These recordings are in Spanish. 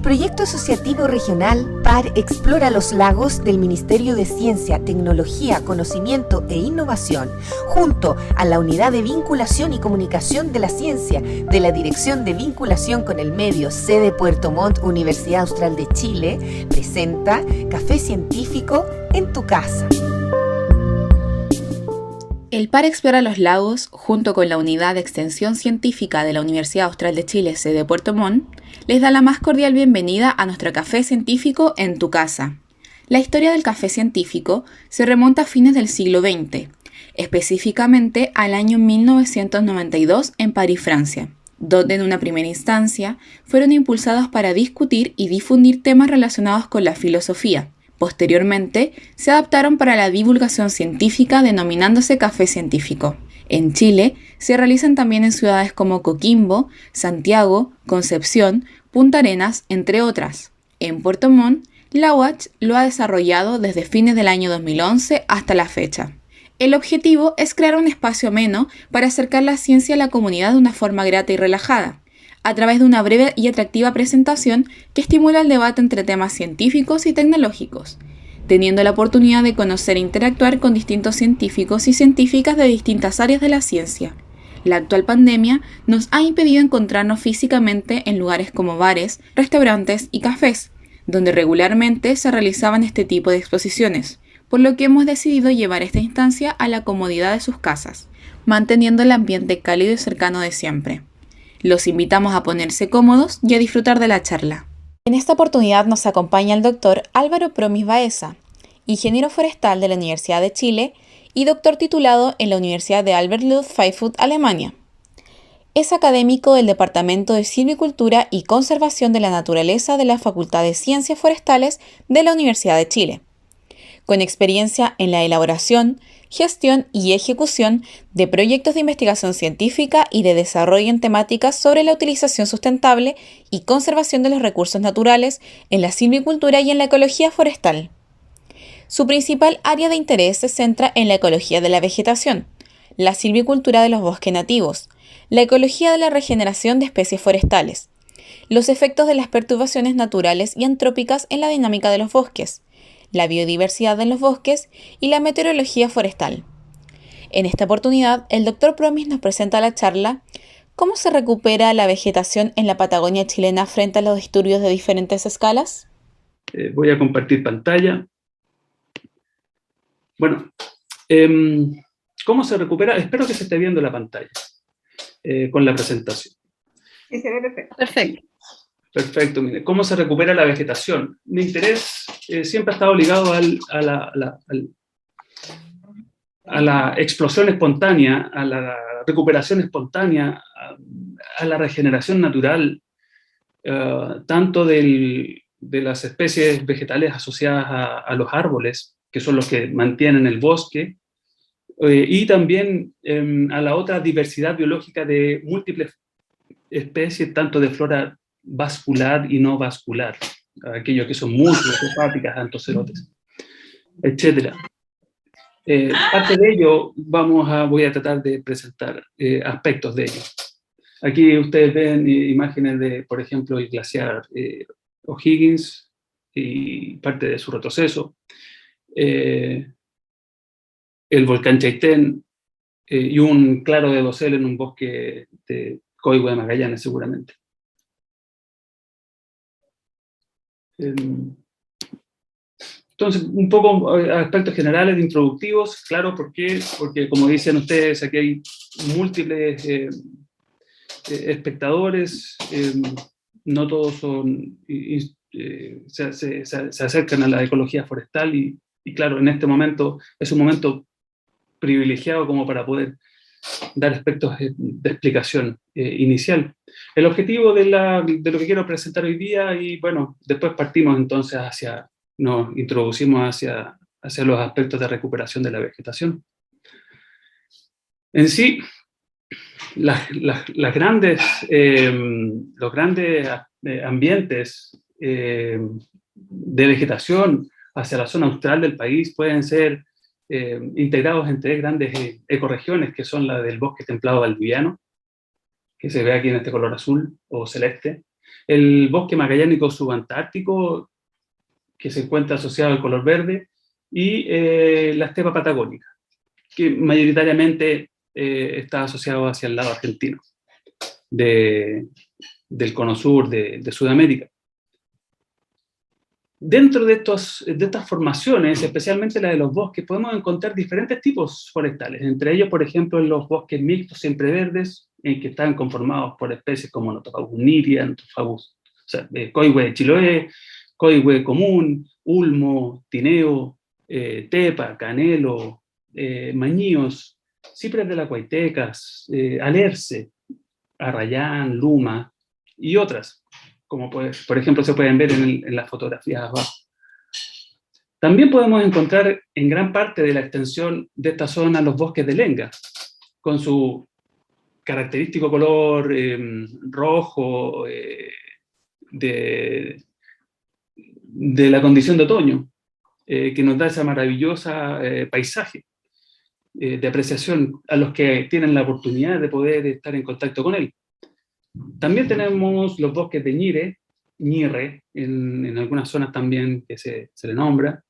proyecto asociativo regional PAR Explora los Lagos del Ministerio de Ciencia, Tecnología, Conocimiento e Innovación, junto a la Unidad de Vinculación y Comunicación de la Ciencia de la Dirección de Vinculación con el Medio, sede Puerto Montt, Universidad Austral de Chile, presenta Café Científico en tu casa. El PAR Explora los Lagos, junto con la Unidad de Extensión Científica de la Universidad Austral de Chile, sede Puerto Montt, les da la más cordial bienvenida a nuestro Café Científico en tu casa. La historia del café científico se remonta a fines del siglo XX, específicamente al año 1992 en París, Francia, donde en una primera instancia fueron impulsados para discutir y difundir temas relacionados con la filosofía. Posteriormente, se adaptaron para la divulgación científica denominándose café científico. En Chile, se realizan también en ciudades como Coquimbo, Santiago, Concepción, Punta Arenas, entre otras. En Puerto Montt, la UACH lo ha desarrollado desde fines del año 2011 hasta la fecha. El objetivo es crear un espacio ameno para acercar la ciencia a la comunidad de una forma grata y relajada, a través de una breve y atractiva presentación que estimula el debate entre temas científicos y tecnológicos, teniendo la oportunidad de conocer e interactuar con distintos científicos y científicas de distintas áreas de la ciencia. La actual pandemia nos ha impedido encontrarnos físicamente en lugares como bares, restaurantes y cafés, donde regularmente se realizaban este tipo de exposiciones, por lo que hemos decidido llevar esta instancia a la comodidad de sus casas, manteniendo el ambiente cálido y cercano de siempre. Los invitamos a ponerse cómodos y a disfrutar de la charla. En esta oportunidad nos acompaña el doctor Álvaro Promis Baeza, ingeniero forestal de la Universidad de Chile y doctor titulado en la Universidad de Albert Ludwig, Alemania. Es académico del Departamento de Silvicultura y Conservación de la Naturaleza de la Facultad de Ciencias Forestales de la Universidad de Chile, con experiencia en la elaboración, gestión y ejecución de proyectos de investigación científica y de desarrollo en temáticas sobre la utilización sustentable y conservación de los recursos naturales en la silvicultura y en la ecología forestal. Su principal área de interés se centra en la ecología de la vegetación, la silvicultura de los bosques nativos, la ecología de la regeneración de especies forestales, los efectos de las perturbaciones naturales y antrópicas en la dinámica de los bosques, la biodiversidad en los bosques y la meteorología forestal. En esta oportunidad, el Dr. Promis nos presenta la charla ¿Cómo se recupera la vegetación en la Patagonia chilena frente a los disturbios de diferentes escalas? Voy a compartir pantalla. Bueno, ¿cómo se recupera? Espero que se esté viendo la pantalla con la presentación. Sí, se ve perfecto. Perfecto. Perfecto, mire, ¿cómo se recupera la vegetación? Mi interés siempre ha estado ligado a la explosión espontánea, a la recuperación espontánea, a la regeneración natural, tanto de las especies vegetales asociadas a los árboles, que son los que mantienen el bosque, y también a la otra diversidad biológica de múltiples especies, tanto de flora vascular y no vascular, aquellos que son musgos, hepáticas, antocerotes, etc. Parte de ello voy a tratar de presentar aspectos de ello. Aquí ustedes ven imágenes de, por ejemplo, el glaciar O'Higgins y parte de su retroceso, el volcán Chaitén y un claro de dosel en un bosque de Coihue de Magallanes, seguramente. Entonces, un poco aspectos generales, introductivos, claro, ¿por qué? Porque, como dicen ustedes, aquí hay múltiples espectadores, no todos se acercan a la ecología forestal y, claro, en este momento es un momento privilegiado como para poder dar aspectos de explicación inicial. El objetivo de lo que quiero presentar hoy día, y bueno, después partimos entonces nos introducimos hacia los aspectos de recuperación de la vegetación. En sí, los grandes ambientes de vegetación hacia la zona austral del país pueden ser integrados en tres grandes ecorregiones, que son la del bosque templado valdiviano, que se ve aquí en este color azul o celeste, el bosque magallánico subantártico, que se encuentra asociado al color verde, y la estepa patagónica, que mayoritariamente está asociado hacia el lado argentino, del cono sur de Sudamérica. Dentro de estas formaciones, especialmente la de los bosques, podemos encontrar diferentes tipos forestales. Entre ellos, por ejemplo, los bosques mixtos siempreverdes, en que están conformados por especies como Nothofagus niria, Nothofagus, Coihue chiloé, Coihue común, ulmo, tineo, tepa, canelo, mañíos, cipres de la Cuaytecas, alerce, arrayán, luma y otras, como por ejemplo se pueden ver en las fotografías abajo. También podemos encontrar en gran parte de la extensión de esta zona los bosques de lenga, con su característico color rojo de la condición de otoño, que nos da esa maravillosa paisaje de apreciación a los que tienen la oportunidad de poder estar en contacto con él. También tenemos los bosques de ñirre, en algunas zonas también que se le nombra,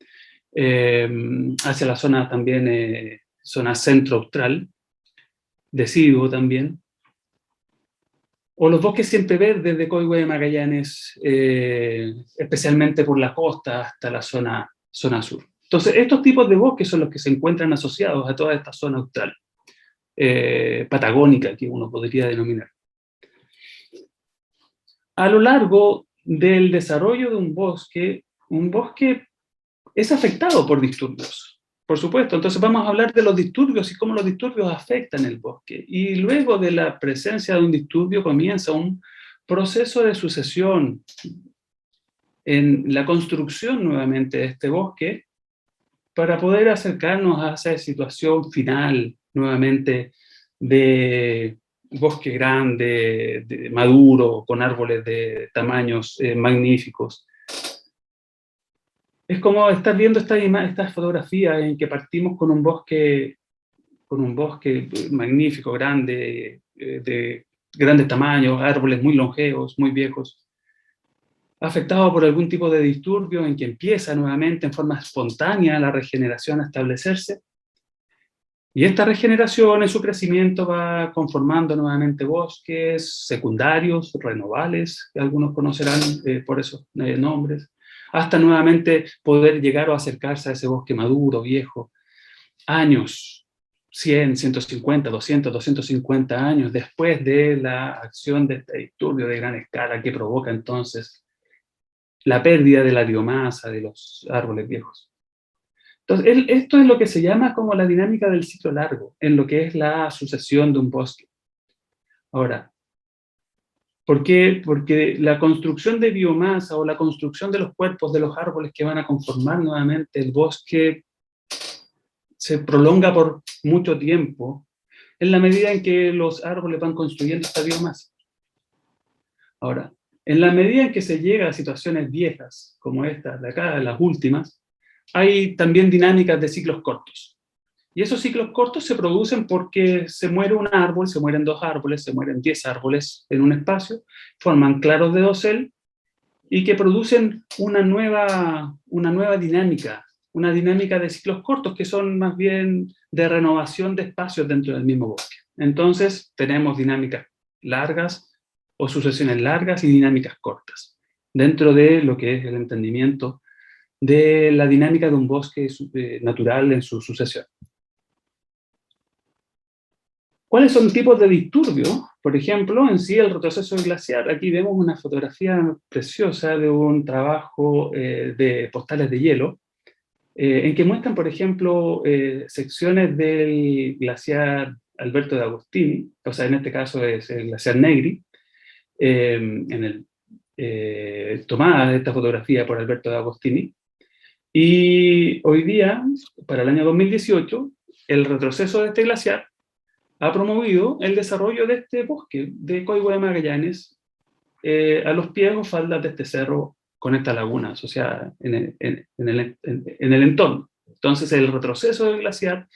hacia la zona también, zona centro-austral, deciduo también, o los bosques siempreverdes de Coihue de Magallanes, especialmente por la costa hasta la zona sur. Entonces, estos tipos de bosques son los que se encuentran asociados a toda esta zona austral, patagónica, que uno podría denominar. A lo largo del desarrollo de un bosque es afectado por disturbios, por supuesto. Entonces vamos a hablar de los disturbios y cómo los disturbios afectan el bosque. Y luego de la presencia de un disturbio comienza un proceso de sucesión en la construcción nuevamente de este bosque para poder acercarnos a esa situación final nuevamente de bosque grande, maduro, con árboles de tamaños magníficos. Es como estar viendo esta fotografía en que partimos con un bosque magnífico, grande, de grandes tamaños, árboles muy longevos, muy viejos, afectado por algún tipo de disturbio en que empieza nuevamente en forma espontánea la regeneración a establecerse. Y esta regeneración en su crecimiento va conformando nuevamente bosques secundarios, renovales, que algunos conocerán por esos nombres, hasta nuevamente poder llegar o acercarse a ese bosque maduro, viejo, años, 100, 150, 200, 250 años después de la acción de este disturbio de gran escala que provoca entonces la pérdida de la biomasa de los árboles viejos. Entonces, esto es lo que se llama como la dinámica del ciclo largo, en lo que es la sucesión de un bosque. Ahora, ¿por qué? Porque la construcción de biomasa o la construcción de los cuerpos de los árboles que van a conformar nuevamente el bosque se prolonga por mucho tiempo, en la medida en que los árboles van construyendo esta biomasa. Ahora, en la medida en que se llega a situaciones viejas, como estas de acá, las últimas, hay también dinámicas de ciclos cortos. Y esos ciclos cortos se producen porque se muere un árbol, se mueren 2 árboles, se mueren 10 árboles en un espacio, forman claros de dosel, y que producen una nueva dinámica, una dinámica de ciclos cortos que son más bien de renovación de espacios dentro del mismo bosque. Entonces tenemos dinámicas largas o sucesiones largas y dinámicas cortas, dentro de lo que es el entendimiento de la dinámica de un bosque natural en su sucesión. ¿Cuáles son tipos de disturbios? Por ejemplo, en sí el retroceso glaciar. Aquí vemos una fotografía preciosa de un trabajo de postales de hielo, en que muestran, por ejemplo, secciones del glaciar Alberto de Agostini, o sea, en este caso es el glaciar Negri, tomada esta fotografía por Alberto de Agostini. Y hoy día, para el año 2018, el retroceso de este glaciar ha promovido el desarrollo de este bosque de Coihue de Magallanes a los pies o faldas de este cerro con esta laguna asociada en el entorno. Entonces el retroceso del glaciar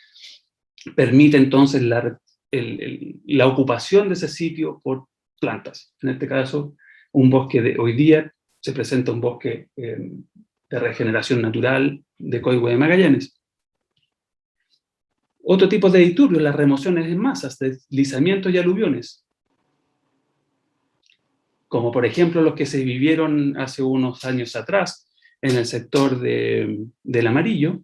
permite entonces la ocupación de ese sitio por plantas, en este caso un bosque hoy día se presenta un bosque de regeneración natural de Coihue de Magallanes. Otro tipo de disturbios, las remociones en masas, deslizamientos y aluviones, como por ejemplo los que se vivieron hace unos años atrás en el sector del Amarillo,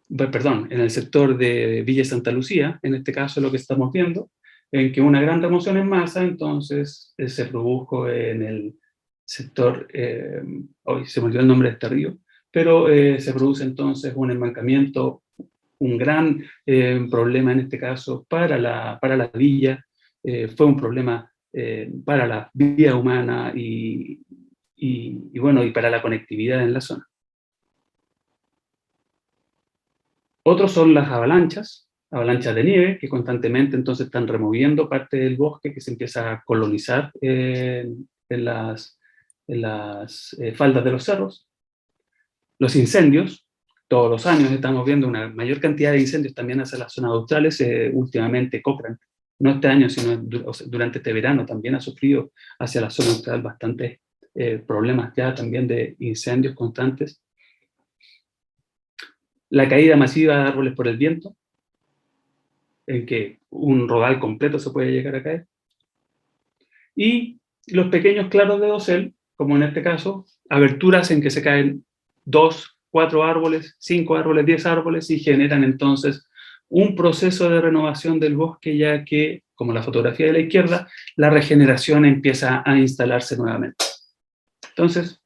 perdón, en el sector de Villa Santa Lucía, en este caso lo que estamos viendo, en que una gran remoción en masa, entonces se produjo en el sector, hoy se me olvidó el nombre de este río, pero se produce entonces un embancamiento, un gran problema en este caso para la villa, fue un problema para la vida humana y bueno, y para la conectividad en la zona. Otros son las avalanchas de nieve, que constantemente entonces están removiendo parte del bosque que se empieza a colonizar en las faldas de los cerros. Los incendios, todos los años estamos viendo una mayor cantidad de incendios también hacia las zonas australes. Últimamente Cochrane, no este año, sino durante este verano, también ha sufrido hacia la zona austral bastantes problemas ya también de incendios constantes. La caída masiva de árboles por el viento, en que un rodal completo se puede llegar a caer. Y los pequeños claros de dosel, como en este caso, aberturas en que se caen 2, 4 árboles, 5 árboles, 10 árboles, y generan entonces un proceso de renovación del bosque, ya que, como la fotografía de la izquierda, la regeneración empieza a instalarse nuevamente. Entonces,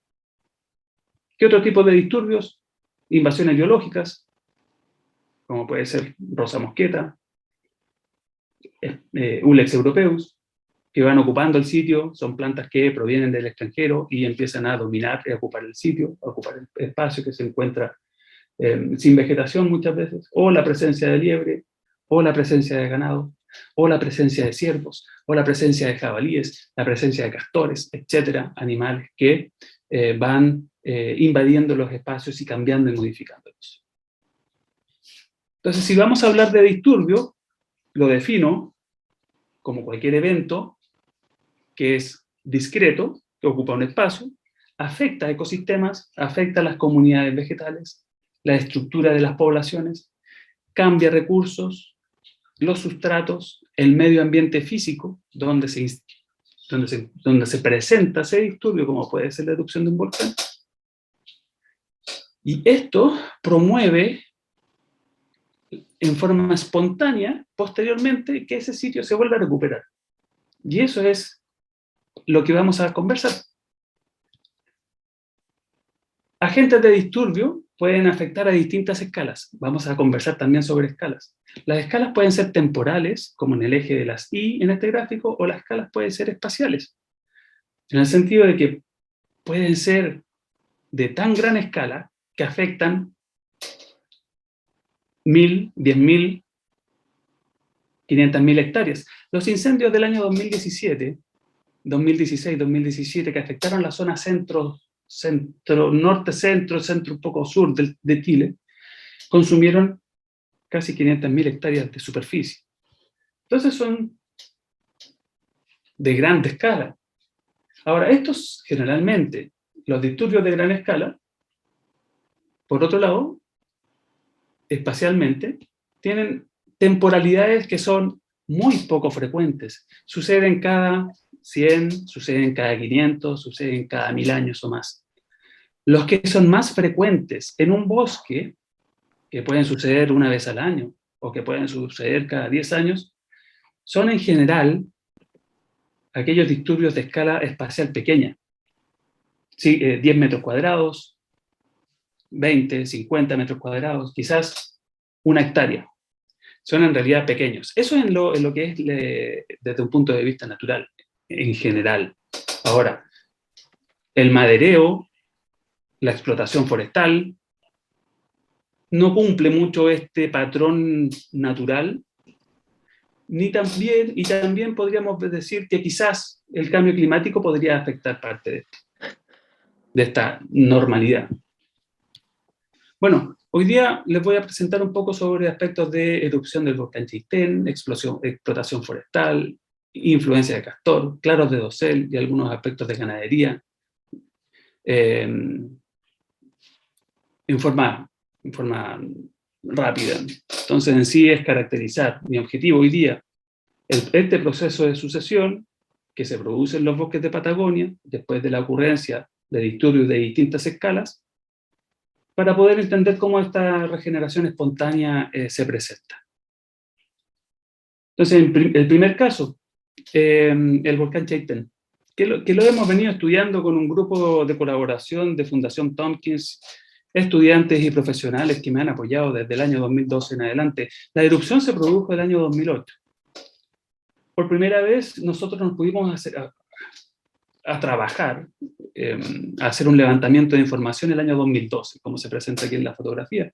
¿qué otro tipo de disturbios? Invasiones biológicas, como puede ser rosa mosqueta, Ulex europeus, que van ocupando el sitio, son plantas que provienen del extranjero y empiezan a dominar y a ocupar el sitio, a ocupar el espacio que se encuentra sin vegetación muchas veces, o la presencia de liebre, o la presencia de ganado, o la presencia de ciervos, o la presencia de jabalíes, la presencia de castores, etcétera, animales que van invadiendo los espacios y cambiando y modificándolos. Entonces, si vamos a hablar de disturbio, lo defino como cualquier evento que es discreto, que ocupa un espacio, afecta a ecosistemas, afecta a las comunidades vegetales, la estructura de las poblaciones, cambia recursos, los sustratos, el medio ambiente físico, donde se presenta ese disturbio, como puede ser la erupción de un volcán. Y esto promueve en forma espontánea, posteriormente, que ese sitio se vuelva a recuperar. Y eso es lo que vamos a conversar. Agentes de disturbio pueden afectar a distintas escalas. Vamos a conversar también sobre escalas. Las escalas pueden ser temporales, como en el eje de las Y en este gráfico, o las escalas pueden ser espaciales, en el sentido de que pueden ser de tan gran escala que afectan 1.000, 10.000, 500.000 hectáreas. Los incendios del año 2017, 2016, 2017, que afectaron la zona norte-centro, centro un poco sur de Chile, consumieron casi 500.000 hectáreas de superficie. Entonces son de gran escala. Ahora, estos generalmente, los disturbios de gran escala, por otro lado, espacialmente, tienen temporalidades que son muy poco frecuentes. Suceden cada 100, suceden cada 500, suceden cada 1000 años o más. Los que son más frecuentes en un bosque, que pueden suceder una vez al año, o que pueden suceder cada 10 años, son en general aquellos disturbios de escala espacial pequeña. Sí, 10 metros cuadrados, 20, 50 metros cuadrados, quizás 1 hectárea. Son en realidad pequeños. Eso es en lo que es desde un punto de vista natural, en general. Ahora, el madereo, la explotación forestal, no cumple mucho este patrón natural, y también podríamos decir que quizás el cambio climático podría afectar parte de esta normalidad. Bueno, hoy día les voy a presentar un poco sobre aspectos de erupción del volcán Chaitén, explotación forestal, influencia de castor, claros de dosel y algunos aspectos de ganadería, en forma rápida. Entonces, en sí es caracterizar. Mi objetivo hoy día, este proceso de sucesión que se produce en los bosques de Patagonia, después de la ocurrencia de disturbios de distintas escalas, para poder entender cómo esta regeneración espontánea se presenta. Entonces, el primer caso, el volcán Chaitén, que lo hemos venido estudiando con un grupo de colaboración de Fundación Tompkins, estudiantes y profesionales que me han apoyado desde el año 2012 en adelante. La erupción se produjo el año 2008. Por primera vez nosotros nos pudimos a trabajar, a hacer un levantamiento de información el año 2012, como se presenta aquí en la fotografía.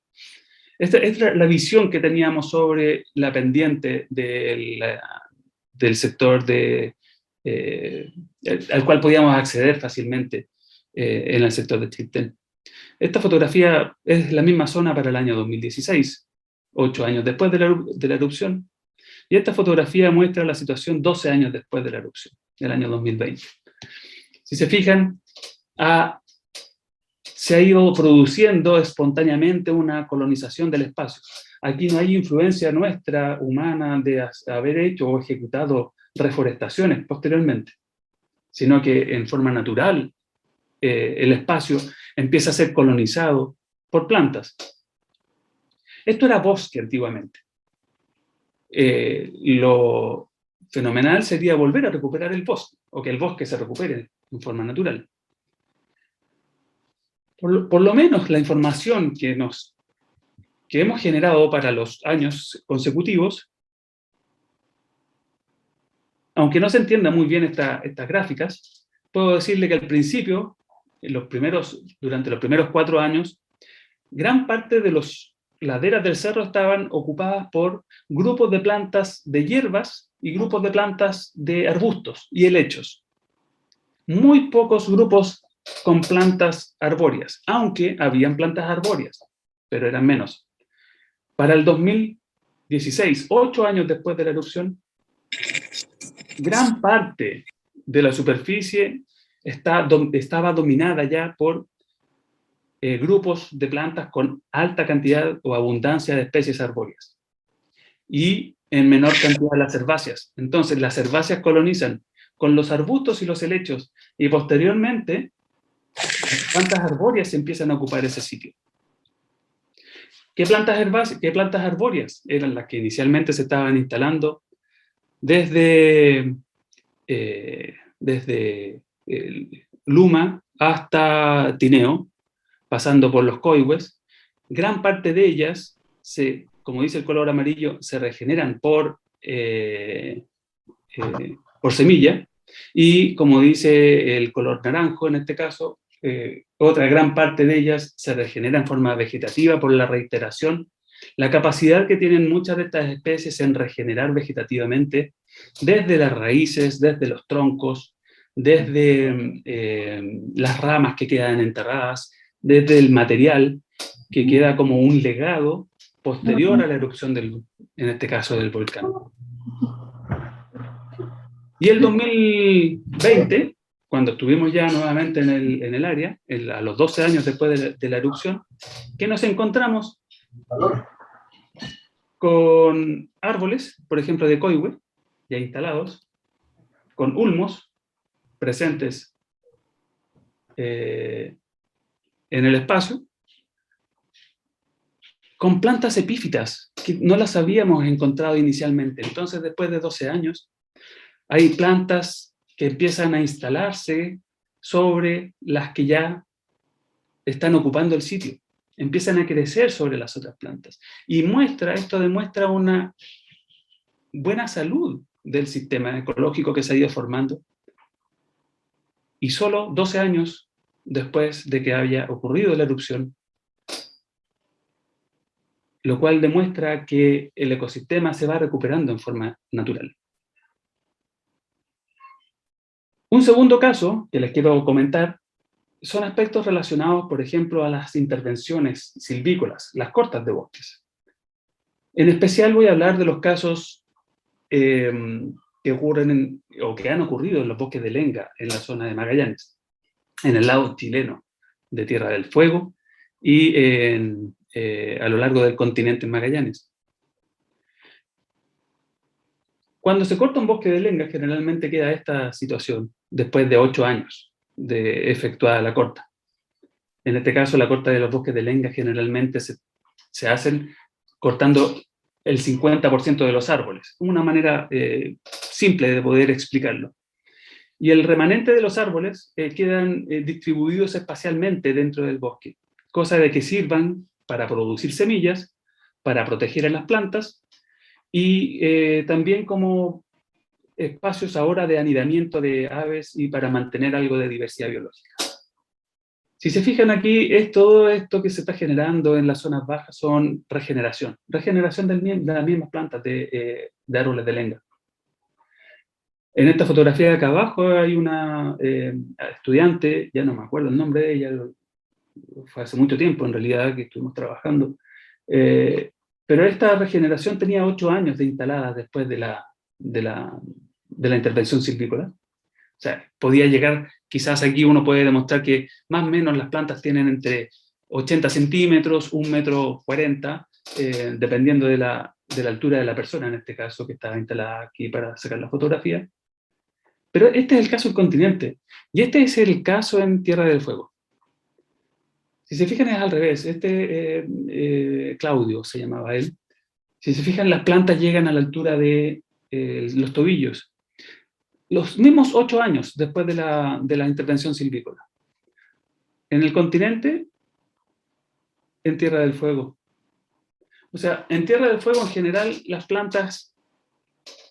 Esta es la visión que teníamos sobre la pendiente del sector al cual podíamos acceder fácilmente en el sector de Chaitén. Esta fotografía es la misma zona para el año 2016, 8 años después de la erupción, y esta fotografía muestra la situación 12 años después de la erupción, del año 2020. Si se fijan, se ha ido produciendo espontáneamente una colonización del espacio. Aquí no hay influencia nuestra, humana, de haber hecho o ejecutado reforestaciones posteriormente, sino que en forma natural el espacio empieza a ser colonizado por plantas. Esto era bosque antiguamente. Lo fenomenal sería volver a recuperar el bosque, o que el bosque se recupere en forma natural. Por lo menos la información que hemos generado para los años consecutivos, aunque no se entienda muy bien estas gráficas, puedo decirle que al principio, durante los primeros 4 años, gran parte de las laderas del cerro estaban ocupadas por grupos de plantas de hierbas y grupos de plantas de arbustos y helechos. Muy pocos grupos con plantas arbóreas, aunque habían plantas arbóreas, pero eran menos. Para el 2016, 8 años después de la erupción, gran parte de la superficie estaba dominada ya por grupos de plantas con alta cantidad o abundancia de especies arbóreas. Y en menor cantidad las herbáceas. Entonces las herbáceas colonizan con los arbustos y los helechos, y posteriormente las plantas arbóreas empiezan a ocupar ese sitio. ¿Qué plantas arbóreas eran las que inicialmente se estaban instalando desde Luma hasta Tineo, pasando por los coihues? Gran parte de ellas, como dice el color amarillo, se regeneran por semilla, y como dice el color naranjo en este caso, otra gran parte de ellas se regenera en forma vegetativa por la reiteración. La capacidad que tienen muchas de estas especies en regenerar vegetativamente, desde las raíces, desde los troncos, desde las ramas que quedan enterradas, desde el material que queda como un legado posterior a la erupción en este caso del volcán. Y el 2020, cuando estuvimos ya nuevamente en el área, a los 12 años después de la erupción, que nos encontramos con árboles, por ejemplo de coihue, ya instalados, con ulmos presentes en el espacio, con plantas epífitas que no las habíamos encontrado inicialmente. Entonces, después de 12 años, hay plantas que empiezan a instalarse sobre las que ya están ocupando el sitio. Empiezan a crecer sobre las otras plantas. Y esto demuestra una buena salud del sistema ecológico que se ha ido formando. Y solo 12 años después de que haya ocurrido la erupción, lo cual demuestra que el ecosistema se va recuperando en forma natural. Un segundo caso que les quiero comentar son aspectos relacionados, por ejemplo, a las intervenciones silvícolas, las cortas de bosques. En especial voy a hablar de los casos que ocurren o que han ocurrido en los bosques de lenga en la zona de Magallanes, en el lado chileno de Tierra del Fuego y a lo largo del continente en Magallanes. Cuando se corta un bosque de lenga, generalmente queda esta situación después de 8 años de efectuada la corta. En este caso, la corta de los bosques de lenga generalmente se hacen cortando el 50% de los árboles, una manera simple de poder explicarlo. Y el remanente de los árboles quedan distribuidos espacialmente dentro del bosque, cosa de que sirvan para producir semillas, para proteger a las plantas, y también como espacios ahora de anidamiento de aves y para mantener algo de diversidad biológica. Si se fijan aquí, todo esto que se está generando en las zonas bajas son regeneración de las mismas plantas de árboles de lenga. En esta fotografía de acá abajo hay una estudiante, ya no me acuerdo el nombre de ella, fue hace mucho tiempo en realidad que estuvimos trabajando, pero esta regeneración tenía 8 años de instalada después de la intervención silvícola. O sea, podía llegar, quizás aquí uno puede demostrar que más o menos las plantas tienen entre 80 centímetros, 1,40 m, dependiendo de la altura de la persona, en este caso, que estaba instalada aquí para sacar la fotografía. Pero este es el caso del continente, y este es el caso en Tierra del Fuego. Si se fijan es al revés, Claudio se llamaba él. Si se fijan, las plantas llegan a la altura de los tobillos. Los mismos 8 años después de la intervención silvícola. En el continente, en Tierra del Fuego. O sea, en Tierra del Fuego en general las plantas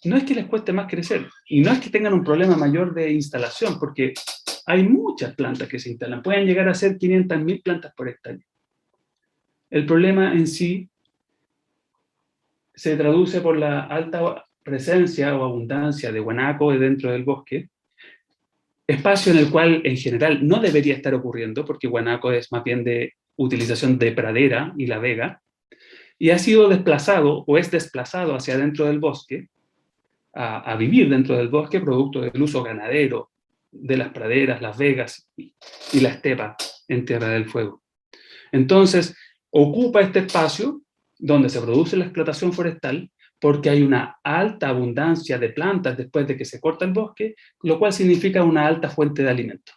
no es que les cueste más crecer, y no es que tengan un problema mayor de instalación, porque hay muchas plantas que se instalan, pueden llegar a ser 500.000 plantas por hectárea. El problema en sí se traduce por la alta presencia o abundancia de guanaco dentro del bosque, espacio en el cual en general no debería estar ocurriendo, porque guanaco es más bien de utilización de pradera y la vega, y ha sido desplazado o es desplazado hacia dentro del bosque, a vivir dentro del bosque, producto del uso ganadero de las praderas, las vegas y la estepa en Tierra del Fuego. Entonces, ocupa este espacio donde se produce la explotación forestal, porque hay una alta abundancia de plantas después de que se corta el bosque, lo cual significa una alta fuente de alimento.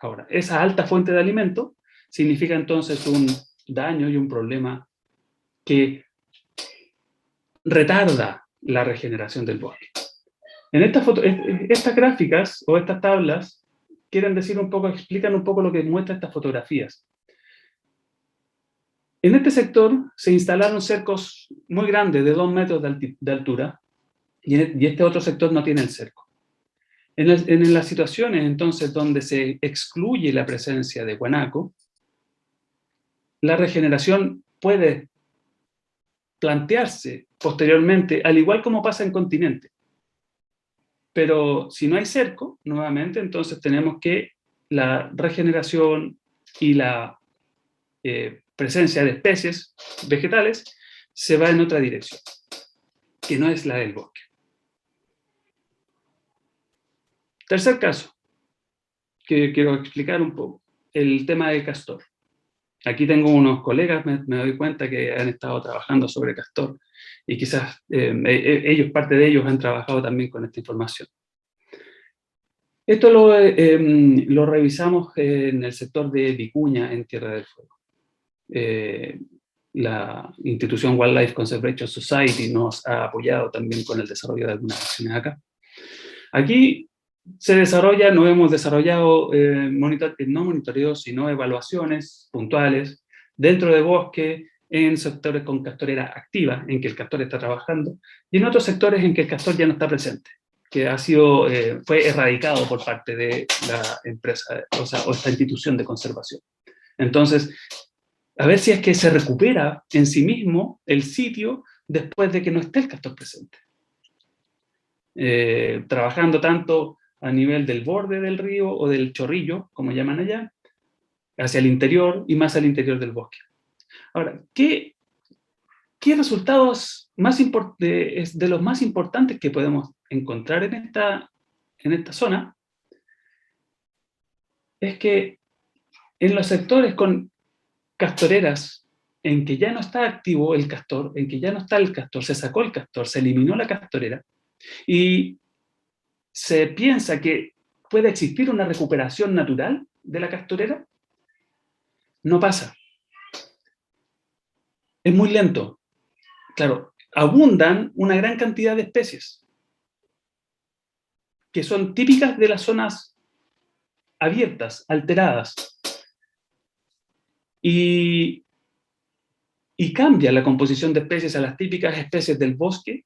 Ahora, esa alta fuente de alimento significa entonces un daño y un problema que retarda la regeneración del bosque. En estas gráficas o estas tablas quieren decir un poco, explican un poco lo que muestran estas fotografías. En este sector se instalaron cercos muy grandes, de 2 metros de altura, y este otro sector no tiene el cerco. En las situaciones, entonces, donde se excluye la presencia de guanaco, la regeneración puede plantearse posteriormente, al igual como pasa en continente. Pero si no hay cerco, nuevamente, entonces tenemos que la regeneración y la presencia de especies vegetales se va en otra dirección, que no es la del bosque. Tercer caso, que quiero explicar un poco, el tema del castor. Aquí tengo unos colegas, me doy cuenta que han estado trabajando sobre castor, y quizás parte de ellos han trabajado también con esta información. Esto lo revisamos en el sector de Vicuña, en Tierra del Fuego. La institución Wildlife Conservation Society nos ha apoyado también con el desarrollo de algunas acciones acá. Aquí se desarrolla, no hemos desarrollado no monitoreos, sino evaluaciones puntuales dentro de bosque, en sectores con castorera activa, en que el castor está trabajando, y en otros sectores en que el castor ya no está presente, que fue erradicado por parte de la empresa, o esta institución de conservación. Entonces, a ver si es que se recupera en sí mismo el sitio después de que no esté el castor presente. Trabajando tanto a nivel del borde del río o del chorrillo, como llaman allá, hacia el interior y más al interior del bosque. Ahora, ¿qué resultados de los más importantes que podemos encontrar en esta zona es que en los sectores con castoreras en que ya no está activo el castor, en que ya no está el castor, se sacó el castor, se eliminó la castorera, y se piensa que puede existir una recuperación natural de la castorera, no pasa. Es muy lento. Claro, abundan una gran cantidad de especies que son típicas de las zonas abiertas, alteradas. Y cambia la composición de especies a las típicas especies del bosque,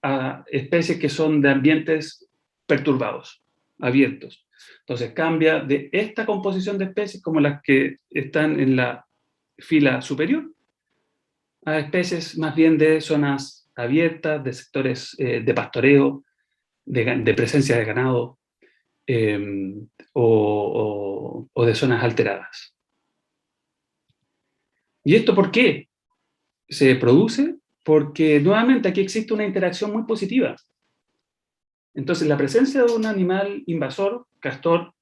a especies que son de ambientes perturbados, abiertos. Entonces cambia de esta composición de especies, como las que están en la fila superior, a especies más bien de zonas abiertas, de sectores de pastoreo, de presencia de ganado, o de zonas alteradas. ¿Y esto por qué se produce? Porque nuevamente aquí existe una interacción muy positiva. Entonces la presencia de un animal invasor, castor,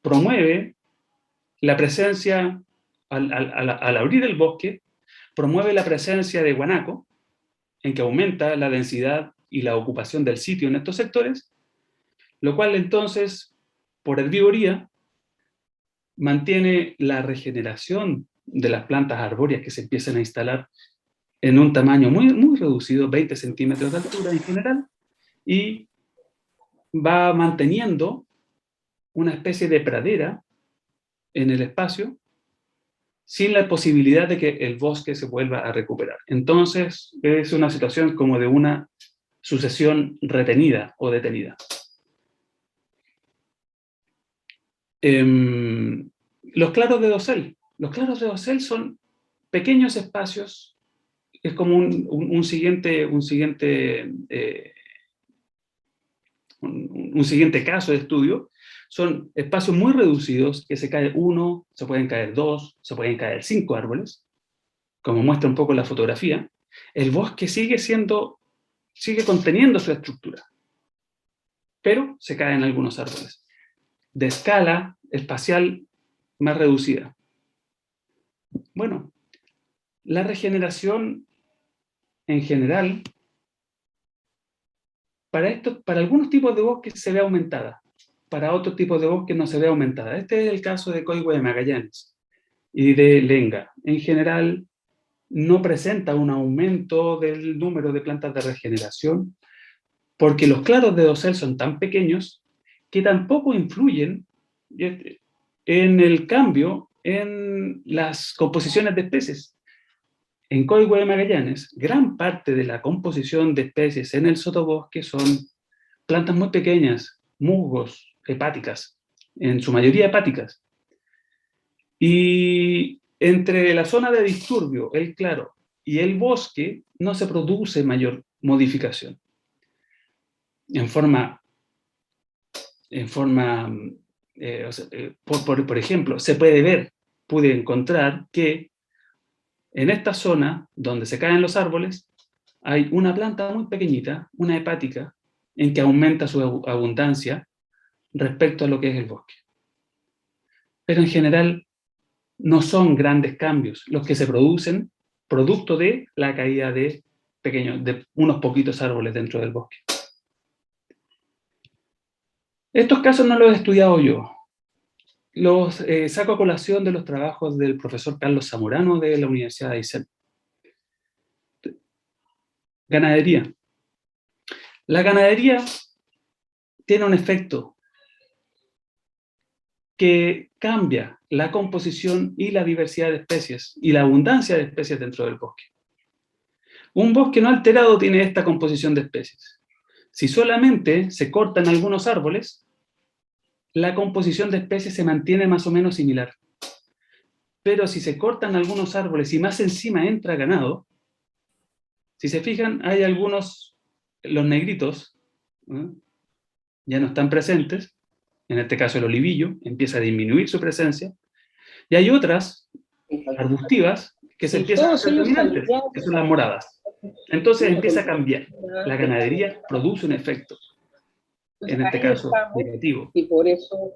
promueve la presencia, al abrir el bosque, promueve la presencia de guanaco, en que aumenta la densidad y la ocupación del sitio en estos sectores, lo cual entonces, por herbivoría, mantiene la regeneración de las plantas arbóreas que se empiezan a instalar en un tamaño muy, muy reducido, 20 centímetros de altura en general, y va manteniendo una especie de pradera en el espacio sin la posibilidad de que el bosque se vuelva a recuperar. Entonces, es una situación como de una sucesión retenida o detenida. Los claros de dosel. Los claros de dosel son pequeños espacios, es como un siguiente caso de estudio. Son espacios muy reducidos, que se cae uno, se pueden caer dos, se pueden caer 5 árboles, como muestra un poco la fotografía. El bosque sigue conteniendo su estructura, pero se caen algunos árboles, de escala espacial más reducida. Bueno, la regeneración en general, para algunos tipos de bosques se ve aumentada, para otros tipos de bosques no se ve aumentada. Este es el caso de Coihue de Magallanes y de Lenga. En general, no presenta un aumento del número de plantas de regeneración, porque los claros de dosel son tan pequeños que tampoco influyen en el cambio en las composiciones de especies. En Coihue de Magallanes, gran parte de la composición de especies en el sotobosque son plantas muy pequeñas, musgos, hepáticas, en su mayoría hepáticas. Y entre la zona de disturbio, el claro, y el bosque, no se produce mayor modificación. Por ejemplo, pude encontrar que en esta zona, donde se caen los árboles, hay una planta muy pequeñita, una hepática, en que aumenta su abundancia respecto a lo que es el bosque. Pero en general no son grandes cambios los que se producen producto de la caída de unos poquitos árboles dentro del bosque. Estos casos no los he estudiado yo. Los saco a colación de los trabajos del profesor Carlos Zamorano de la Universidad de Aysén. Ganadería. La ganadería tiene un efecto que cambia la composición y la diversidad de especies y la abundancia de especies dentro del bosque. Un bosque no alterado tiene esta composición de especies. Si solamente se cortan algunos árboles, la composición de especies se mantiene más o menos similar. Pero si se cortan algunos árboles y más encima entra ganado, si se fijan, hay algunos, los negritos, ya no están presentes, en este caso el olivillo, empieza a disminuir su presencia, y hay otras arbustivas que se empiezan a hacer dominantes, que son las moradas. Entonces empieza a cambiar. La ganadería produce un efecto, en este caso, negativo. Y por eso...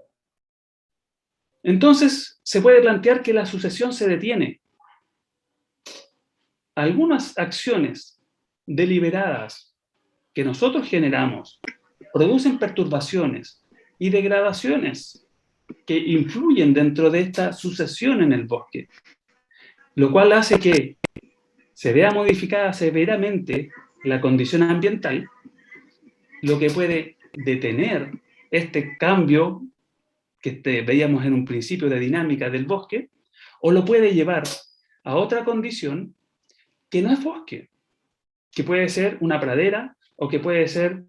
Entonces, se puede plantear que la sucesión se detiene. Algunas acciones deliberadas que nosotros generamos producen perturbaciones y degradaciones que influyen dentro de esta sucesión en el bosque, lo cual hace que se vea modificada severamente la condición ambiental, lo que puede detener este cambio que veíamos en un principio de dinámica del bosque, o lo puede llevar a otra condición que no es bosque, que puede ser una pradera o que puede ser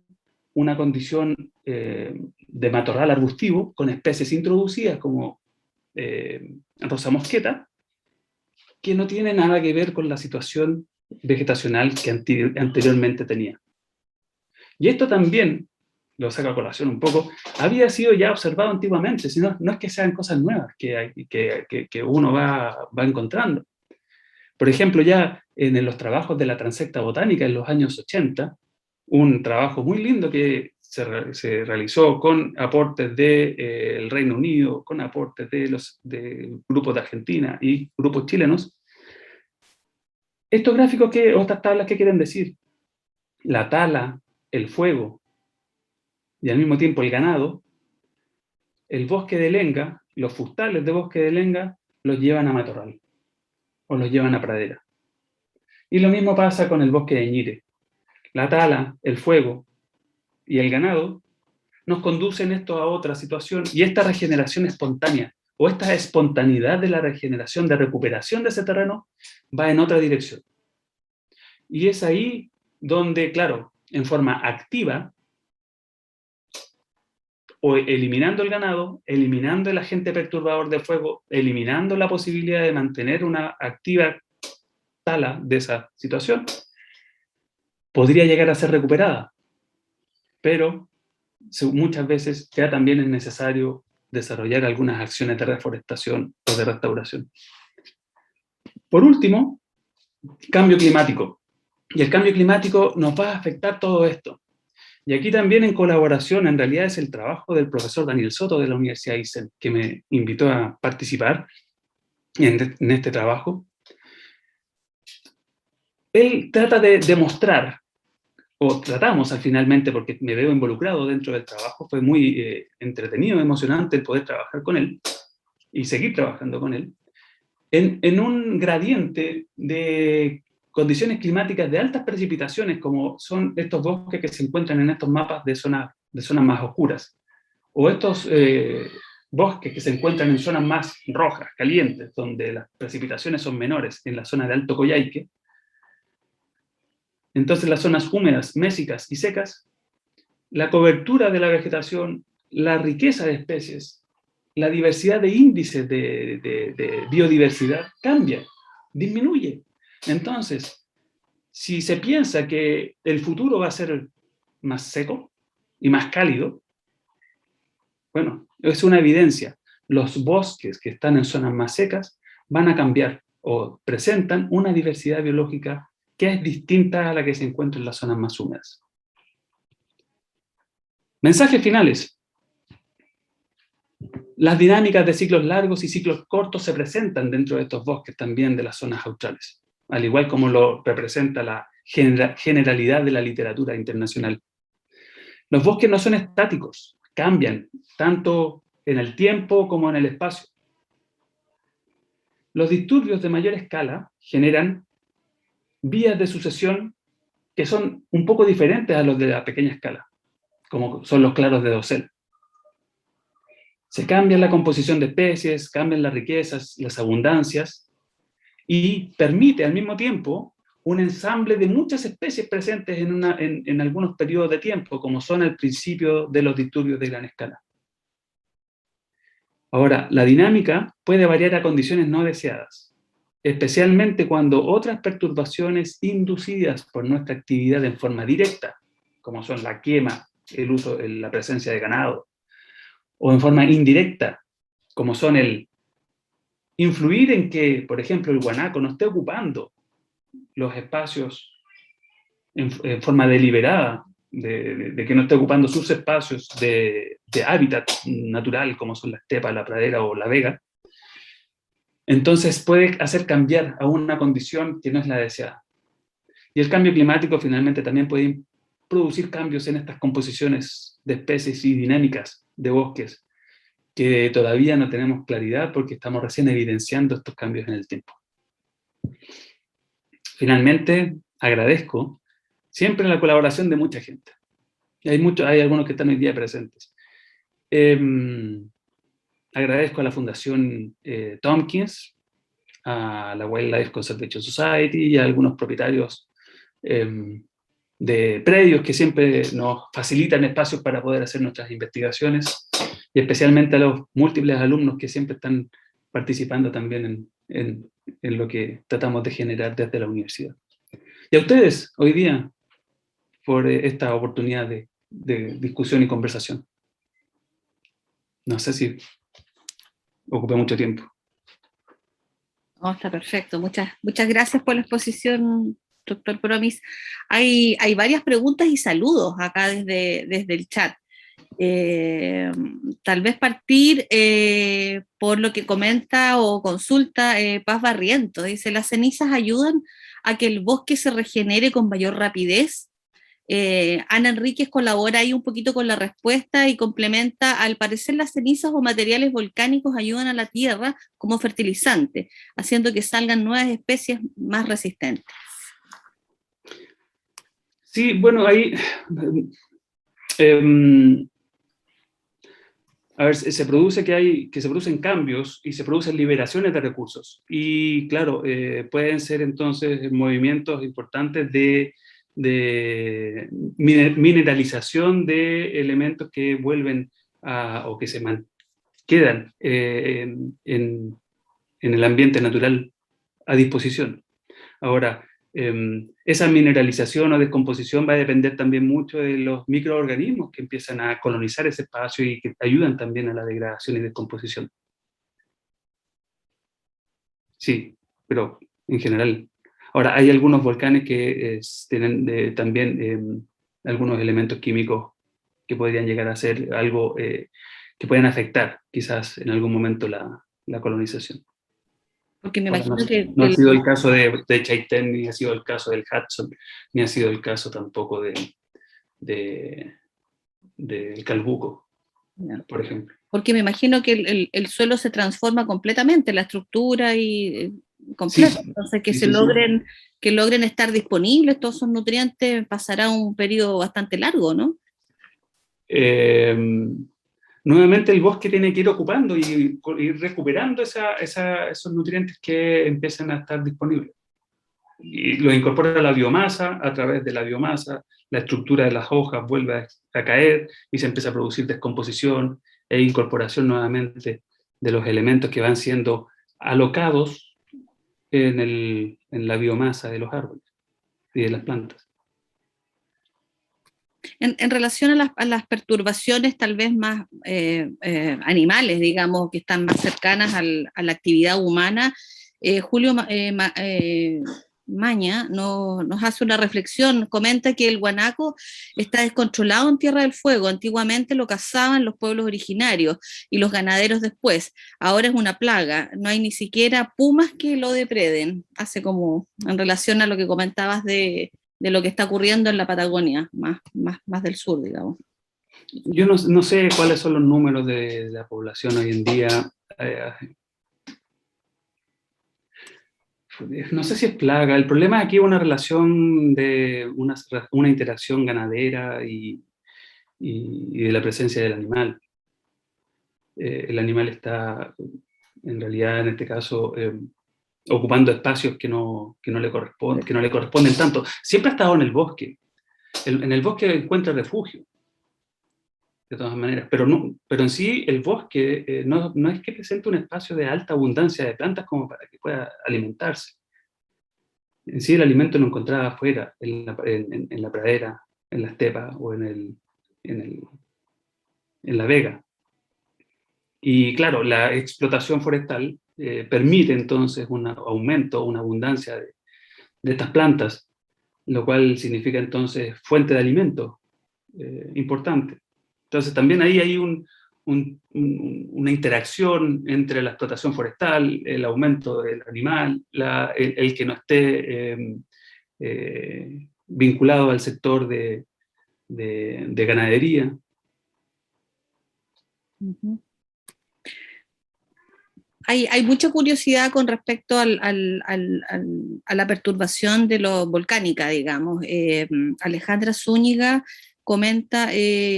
una condición de matorral arbustivo con especies introducidas como rosa mosqueta, que no tiene nada que ver con la situación vegetacional que anteriormente tenía. Y esto también, lo saco a colación un poco, había sido ya observado antiguamente, sino no es que sean cosas nuevas que uno va encontrando. Por ejemplo, ya en los trabajos de la transecta botánica en los años 80, un trabajo muy lindo que se realizó con aportes del Reino Unido, con aportes de grupos de Argentina y grupos chilenos. Estos gráficos, o estas tablas, ¿qué quieren decir? La tala, el fuego y al mismo tiempo el ganado, el bosque de lenga, los fustales de bosque de lenga los llevan a matorral o los llevan a pradera. Y lo mismo pasa con el bosque de ñire. La tala, el fuego y el ganado nos conducen esto a otra situación, y esta regeneración espontánea o esta espontaneidad de la regeneración, de recuperación de ese terreno, va en otra dirección. Y es ahí donde, claro, en forma activa, o eliminando el ganado, eliminando el agente perturbador de fuego, eliminando la posibilidad de mantener una activa tala de esa situación, podría llegar a ser recuperada. Pero muchas veces ya también es necesario desarrollar algunas acciones de reforestación o de restauración. Por último, cambio climático. Y el cambio climático nos va a afectar todo esto. Y aquí también en colaboración, en realidad es el trabajo del profesor Daniel Soto de la Universidad Aysén, que me invitó a participar en este trabajo. Él trata de demostrar, o tratamos finalmente, porque me veo involucrado dentro del trabajo, fue muy entretenido, emocionante el poder trabajar con él y seguir trabajando con él, en un gradiente de condiciones climáticas de altas precipitaciones, como son estos bosques que se encuentran en estos mapas de zonas más oscuras, o estos bosques que se encuentran en zonas más rojas, calientes, donde las precipitaciones son menores, en la zona de Alto Coyhaique. Entonces, las zonas húmedas, mésicas y secas, la cobertura de la vegetación, la riqueza de especies, la diversidad de índices de biodiversidad cambia, disminuye. Entonces, si se piensa que el futuro va a ser más seco y más cálido, bueno, es una evidencia. Los bosques que están en zonas más secas van a cambiar o presentan una diversidad biológica que es distinta a la que se encuentra en las zonas más húmedas. Mensajes finales. Las dinámicas de ciclos largos y ciclos cortos se presentan dentro de estos bosques también de las zonas australes, al igual como lo representa la generalidad de la literatura internacional. Los bosques no son estáticos, cambian, tanto en el tiempo como en el espacio. Los disturbios de mayor escala generan vías de sucesión que son un poco diferentes a los de la pequeña escala, como son los claros de dosel. Se cambia la composición de especies, cambian las riquezas, las abundancias, y permite al mismo tiempo un ensamble de muchas especies presentes en algunos periodos de tiempo, como son al principio de los disturbios de gran escala. Ahora, la dinámica puede variar a condiciones no deseadas, especialmente cuando otras perturbaciones inducidas por nuestra actividad en forma directa, como son la quema, el uso, la presencia de ganado, o en forma indirecta, como son el influir en que, por ejemplo, el guanaco no esté ocupando los espacios en forma deliberada, de que no esté ocupando sus espacios de hábitat natural, como son la estepa, la pradera o la vega, entonces puede hacer cambiar a una condición que no es la deseada. Y el cambio climático finalmente también puede producir cambios en estas composiciones de especies y dinámicas de bosques, que todavía no tenemos claridad porque estamos recién evidenciando estos cambios en el tiempo. Finalmente, agradezco siempre la colaboración de mucha gente. Hay algunos que están hoy día presentes. Agradezco a la Fundación Tompkins, a la Wildlife Conservation Society y a algunos propietarios de predios que siempre nos facilitan espacios para poder hacer nuestras investigaciones, y especialmente a los múltiples alumnos que siempre están participando también en lo que tratamos de generar desde la universidad. Y a ustedes, hoy día, por esta oportunidad de discusión y conversación. No sé si ocupé mucho tiempo. No, está perfecto. Muchas gracias por la exposición, doctor Promis. Hay varias preguntas y saludos acá desde el chat. Tal vez partir por lo que comenta o consulta Paz Barriento. Dice, ¿las cenizas ayudan a que el bosque se regenere con mayor rapidez? Ana Enríquez colabora ahí un poquito con la respuesta y complementa, al parecer las cenizas o materiales volcánicos ayudan a la tierra como fertilizante, haciendo que salgan nuevas especies más resistentes. Sí, bueno, ahí a ver, se producen cambios y se producen liberaciones de recursos. Y claro, pueden ser entonces movimientos importantes de mineralización de elementos que vuelven o que se quedan en el ambiente natural a disposición. Ahora, esa mineralización o descomposición va a depender también mucho de los microorganismos que empiezan a colonizar ese espacio y que ayudan también a la degradación y descomposición. Sí, pero en general. Ahora, hay algunos volcanes que tienen también algunos elementos químicos que podrían llegar a ser algo que pueden afectar quizás en algún momento la colonización. Porque me imagino que... No ha sido el caso de Chaitén, ni ha sido el caso del Hudson, ni ha sido el caso tampoco del Calbuco, por ejemplo. Porque me imagino que el suelo se transforma completamente, la estructura y completa. Sí, entonces que logren estar disponibles todos esos nutrientes pasará un periodo bastante largo, ¿no? Nuevamente el bosque tiene que ir ocupando y ir recuperando esos nutrientes que empiezan a estar disponibles. Y lo incorpora a la biomasa, a través de la biomasa, la estructura de las hojas vuelve a caer y se empieza a producir descomposición e incorporación nuevamente de los elementos que van siendo alocados en la biomasa de los árboles y de las plantas. En relación a las perturbaciones tal vez más animales, digamos, que están más cercanas a la actividad humana, Julio Maña nos hace una reflexión, comenta que el guanaco está descontrolado en Tierra del Fuego, antiguamente lo cazaban los pueblos originarios y los ganaderos después, ahora es una plaga, no hay ni siquiera pumas que lo depreden, hace como en relación a lo que comentabas de lo que está ocurriendo en la Patagonia, más del sur, digamos. Yo no sé cuáles son los números de la población hoy en día. No sé si es plaga. El problema aquí es una relación de una interacción ganadera y de la presencia del animal. El animal está, en realidad, en este caso, ocupando espacios que no le corresponden tanto. Siempre ha estado en el bosque. En el bosque encuentra refugio, de todas maneras, pero en sí el bosque no es que presente un espacio de alta abundancia de plantas como para que pueda alimentarse. En sí el alimento lo encontraba afuera, en la pradera, en la estepa o en la vega. Y claro, la explotación forestal permite entonces un aumento, una abundancia de estas plantas, lo cual significa entonces fuente de alimento importante. Entonces también ahí hay una interacción entre la explotación forestal, el aumento del animal, el que no esté vinculado al sector de ganadería. Uh-huh. Hay mucha curiosidad con respecto a la perturbación de lo volcánica, digamos. Alejandra Zúñiga comenta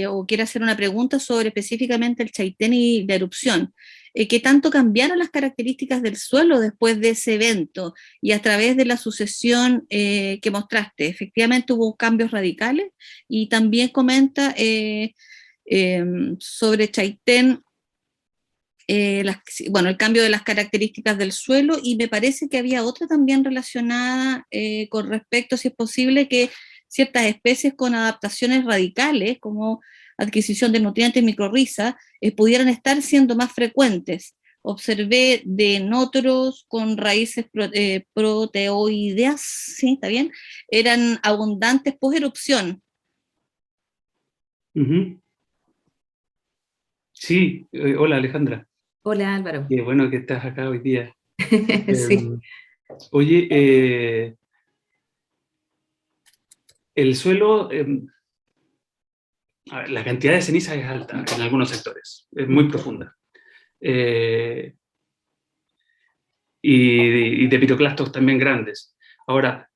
o quiere hacer una pregunta sobre específicamente el Chaitén y la erupción. ¿Qué tanto cambiaron las características del suelo después de ese evento? Y a través de la sucesión que mostraste, ¿efectivamente hubo cambios radicales? Y también comenta sobre Chaitén, el cambio de las características del suelo, y me parece que había otra también relacionada con respecto, si es posible, que ciertas especies con adaptaciones radicales, como adquisición de nutrientes microrriza, pudieran estar siendo más frecuentes. Observé de nótoros con raíces proteoideas, ¿sí? ¿Está bien? Eran abundantes post-erupción. Uh-huh. Sí, hola Alejandra. Hola Álvaro. Qué bueno que estás acá hoy día. Sí. Oye, el suelo, la cantidad de ceniza es alta en algunos sectores, es muy profunda. Y de piroclastos también grandes. Ahora,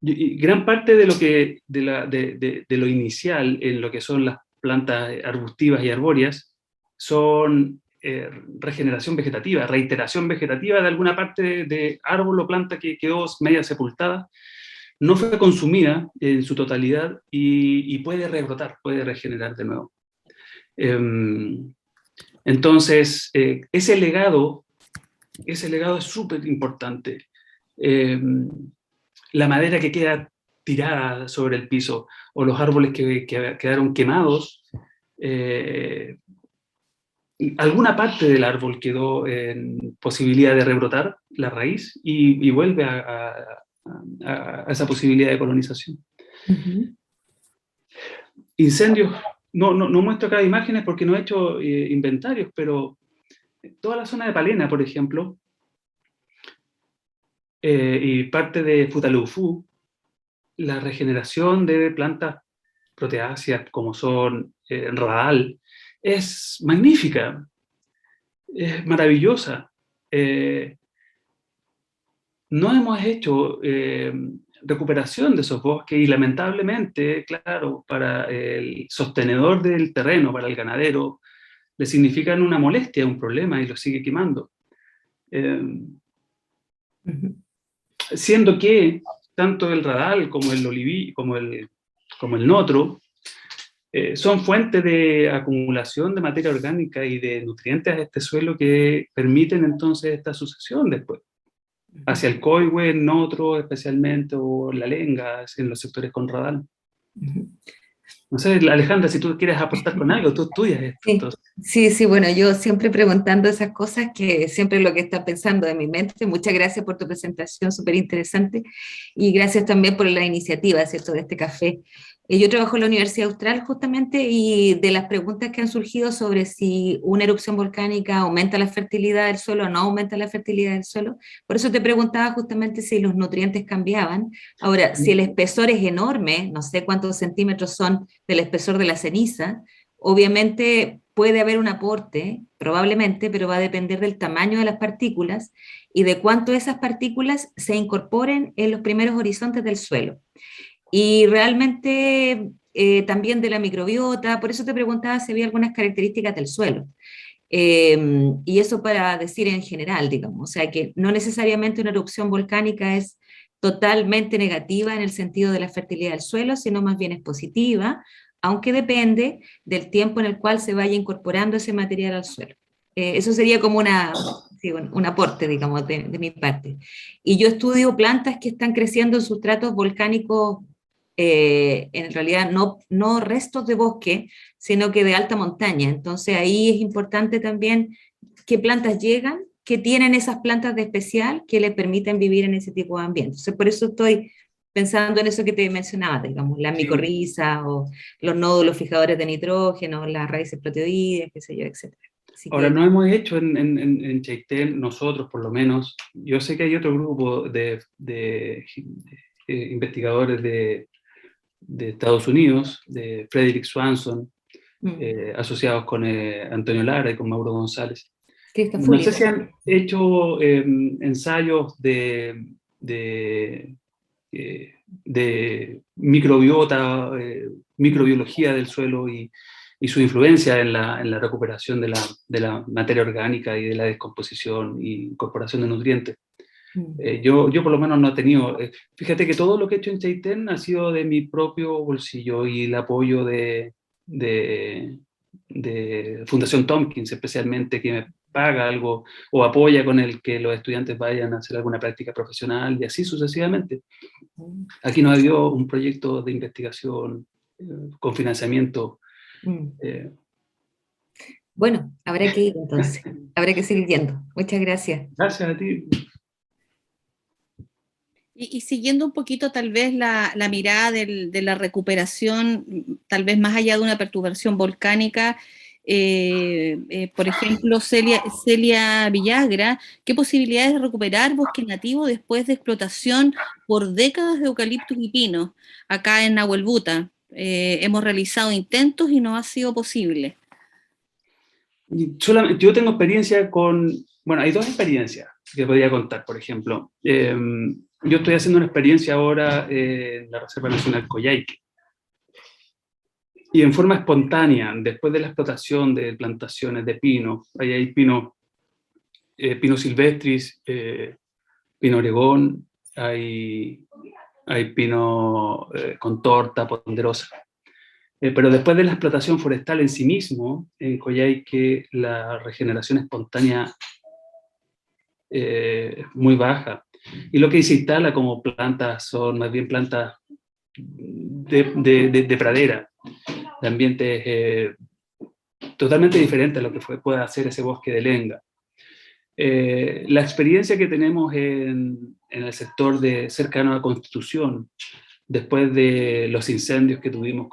gran parte de lo que de lo inicial en lo que son las plantas arbustivas y arbóreas son regeneración vegetativa, reiteración vegetativa de alguna parte de árbol o planta que quedó media sepultada, no fue consumida en su totalidad y puede rebrotar, puede regenerar de nuevo. Entonces, ese legado es súper importante. La madera que queda tirada sobre el piso o los árboles que quedaron quemados, alguna parte del árbol quedó en posibilidad de rebrotar la raíz y vuelve a esa posibilidad de colonización. Uh-huh. Incendios, no muestro acá imágenes porque no he hecho inventarios, pero toda la zona de Palena, por ejemplo, y parte de Futaleufú, la regeneración de plantas proteáceas como son radal, es magnífica, es maravillosa. No hemos hecho recuperación de esos bosques y lamentablemente, claro, para el sostenedor del terreno, para el ganadero, le significan una molestia, un problema y lo sigue quemando. Siendo que tanto el radal como el oliví, como el notro, son fuentes de acumulación de materia orgánica y de nutrientes a este suelo que permiten entonces esta sucesión después, hacia el coihue, notro especialmente, o la lenga, en los sectores con radal. No sé, Alejandra, si tú quieres aportar con algo, tú estudias esto. Sí, bueno, yo siempre preguntando esas cosas que siempre es lo que está pensando en mi mente. Muchas gracias por tu presentación, súper interesante, y gracias también por la iniciativa, ¿cierto?, de este café. Yo trabajo en la Universidad Austral justamente, y de las preguntas que han surgido sobre si una erupción volcánica aumenta la fertilidad del suelo o no aumenta la fertilidad del suelo, por eso te preguntaba justamente si los nutrientes cambiaban. Ahora, si el espesor es enorme, no sé cuántos centímetros son del espesor de la ceniza, obviamente puede haber un aporte, probablemente, pero va a depender del tamaño de las partículas y de cuánto esas partículas se incorporen en los primeros horizontes del suelo. Y realmente también de la microbiota, por eso te preguntaba si había algunas características del suelo. Y eso para decir en general, digamos, o sea que no necesariamente una erupción volcánica es totalmente negativa en el sentido de la fertilidad del suelo, sino más bien es positiva, aunque depende del tiempo en el cual se vaya incorporando ese material al suelo. Eso sería como un aporte, digamos, de mi parte. Y yo estudio plantas que están creciendo en sustratos volcánicos, en realidad no restos de bosque, sino que de alta montaña. Entonces ahí es importante también qué plantas llegan, qué tienen esas plantas de especial que les permiten vivir en ese tipo de ambiente. Entonces por eso estoy pensando en eso que te mencionaba, digamos, las Sí. micorrizas o los nódulos fijadores de nitrógeno, las raíces proteoides, qué sé yo, etc. Así Ahora, que, no hemos hecho en Chaitén, nosotros por lo menos, yo sé que hay otro grupo de investigadores de Estados Unidos, de Frederick Swanson, asociados con Antonio Lara y con Mauro González. Krista No sé Fully. si han hecho ensayos de microbiota, microbiología del suelo y su influencia en la recuperación de la materia orgánica y de la descomposición y incorporación de nutrientes. Yo por lo menos no he tenido. Fíjate que todo lo que he hecho en Chaitén ha sido de mi propio bolsillo y el apoyo de Fundación Tompkins, especialmente, que me paga algo o apoya con el que los estudiantes vayan a hacer alguna práctica profesional y así sucesivamente. Aquí no ha habido un proyecto de investigación con financiamiento. Bueno, habrá que ir entonces, habrá que seguir yendo. Muchas gracias. Gracias a ti. Y siguiendo un poquito tal vez la mirada de la recuperación, tal vez más allá de una perturbación volcánica, por ejemplo, Celia Villagra, ¿qué posibilidades de recuperar bosque nativo después de explotación por décadas de eucaliptus y pinos acá en Nahuelbuta? Hemos realizado intentos y no ha sido posible. Yo tengo experiencia bueno, hay dos experiencias que podría contar, por ejemplo. Yo estoy haciendo una experiencia ahora en la Reserva Nacional Coyhaique. Y en forma espontánea, después de la explotación de plantaciones de pino, ahí hay pino silvestris, pino oregón, hay pino con torta ponderosa. Pero después de la explotación forestal en sí mismo, en Coyhaique la regeneración espontánea es muy baja. Y lo que se instala como plantas son más bien plantas de pradera, de ambientes totalmente diferentes a lo que puede hacer ese bosque de lenga. La experiencia que tenemos en el sector cercano a la Constitución, después de los incendios que tuvimos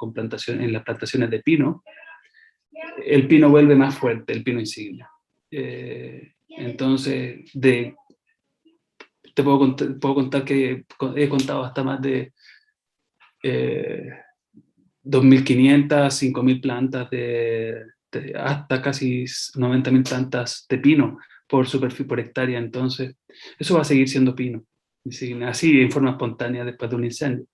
en las plantaciones de pino, el pino vuelve más fuerte, el pino insignia. Entonces, te puedo contar que he contado hasta más de 2.500, 5.000 plantas, hasta casi 90.000 plantas de pino por hectárea. Entonces, eso va a seguir siendo pino, así en forma espontánea después de un incendio.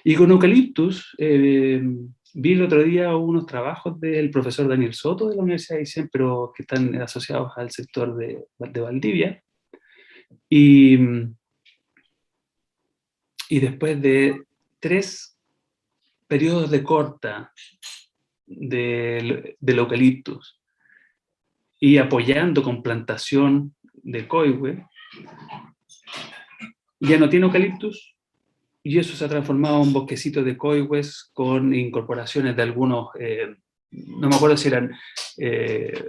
Y con eucaliptus, vi el otro día unos trabajos del profesor Daniel Soto de la Universidad de Aysén, pero que están asociados al sector de Valdivia. Y después de 3 periodos de corta del eucaliptus y apoyando con plantación de coihue, ya no tiene eucaliptus, y eso se ha transformado en un bosquecito de coihues con incorporaciones de algunos, no me acuerdo si eran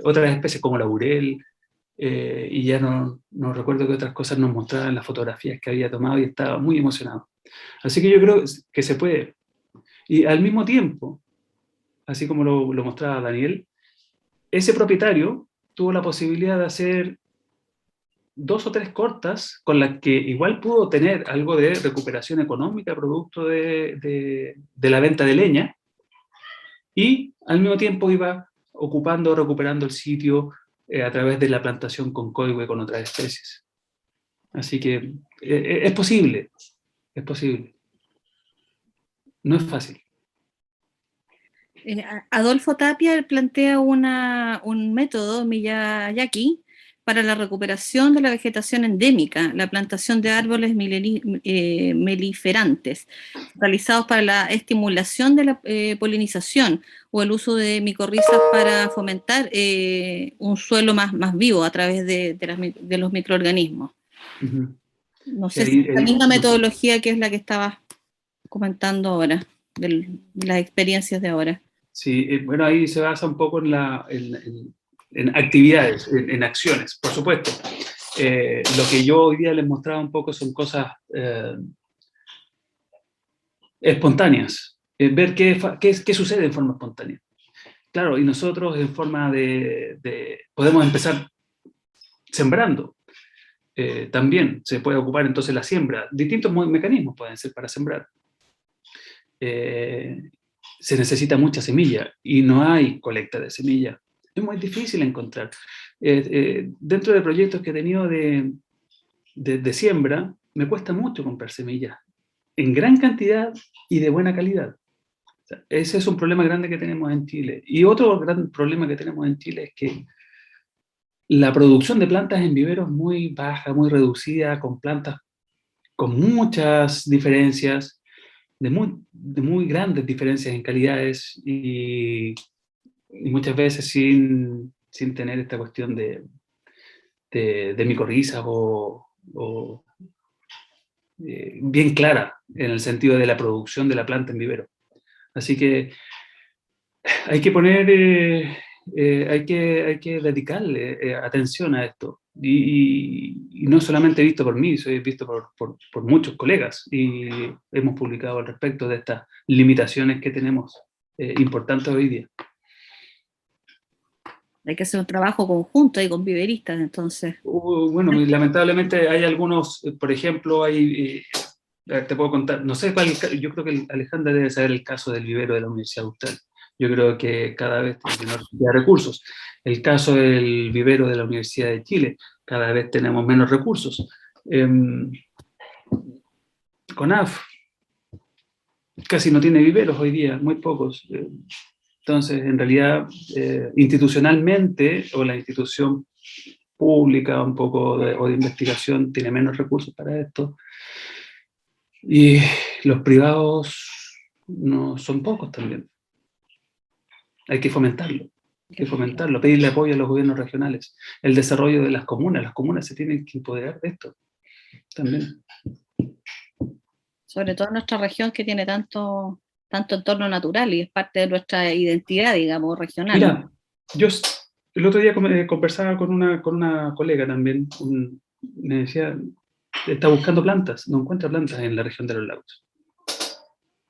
otras especies como laurel, y ya no recuerdo qué otras cosas nos mostraban las fotografías que había tomado, y estaba muy emocionado. Así que yo creo que se puede. Y al mismo tiempo, así como lo mostraba Daniel, ese propietario tuvo la posibilidad de hacer 2 o 3 cortas con las que igual pudo tener algo de recuperación económica producto de la venta de leña, y al mismo tiempo iba recuperando el sitio a través de la plantación con coihue con otras especies. Así que es posible, no es fácil. Adolfo Tapia plantea un método Miyazaki para la recuperación de la vegetación endémica, la plantación de árboles meliferantes, realizados para la estimulación de la polinización o el uso de micorrizas para fomentar un suelo más vivo a través de los microorganismos. Uh-huh. No sé si es la misma metodología que es la que estabas comentando ahora, de las experiencias de ahora. Sí, bueno, ahí se basa un poco en actividades, en acciones, por supuesto. Lo que yo hoy día les mostraba un poco son cosas espontáneas, ver qué sucede en forma espontánea. Claro, y nosotros en forma podemos empezar sembrando. También se puede ocupar entonces la siembra. Distintos mecanismos pueden ser para sembrar. Se necesita mucha semilla y no hay colecta de semilla. Es muy difícil encontrar. Dentro de proyectos que he tenido de siembra, me cuesta mucho comprar semillas en gran cantidad y de buena calidad. O sea, ese es un problema grande que tenemos en Chile. Y otro gran problema que tenemos en Chile es que la producción de plantas en viveros es muy baja, muy reducida, con plantas con muchas diferencias, de muy grandes diferencias en calidades y muchas veces sin tener esta cuestión de micorrizas o bien clara en el sentido de la producción de la planta en vivero. Así que hay que poner, hay que dedicarle atención a esto. Y no solamente visto por mí, soy visto por muchos colegas y hemos publicado al respecto de estas limitaciones que tenemos importantes hoy día. Hay que hacer un trabajo conjunto ahí con viveristas, entonces. Bueno, lamentablemente hay algunos, por ejemplo, te puedo contar, no sé cuál, yo creo que Alejandra debe saber el caso del vivero de la Universidad Austral. Yo creo que cada vez tiene menor cantidad de recursos. El caso del vivero de la Universidad de Chile, cada vez tenemos menos recursos. CONAF casi no tiene viveros hoy día, muy pocos. Entonces, en realidad, institucionalmente, o la institución pública un poco o de investigación tiene menos recursos para esto. Y los privados no son pocos también. Hay que fomentarlo, pedirle apoyo a los gobiernos regionales, el desarrollo de las comunas se tienen que empoderar de esto también. Sobre todo en nuestra región que tiene tanto entorno natural y es parte de nuestra identidad, digamos, regional. Mira, yo el otro día conversaba con una colega también, me decía, está buscando plantas, no encuentra plantas en la región de los lagos.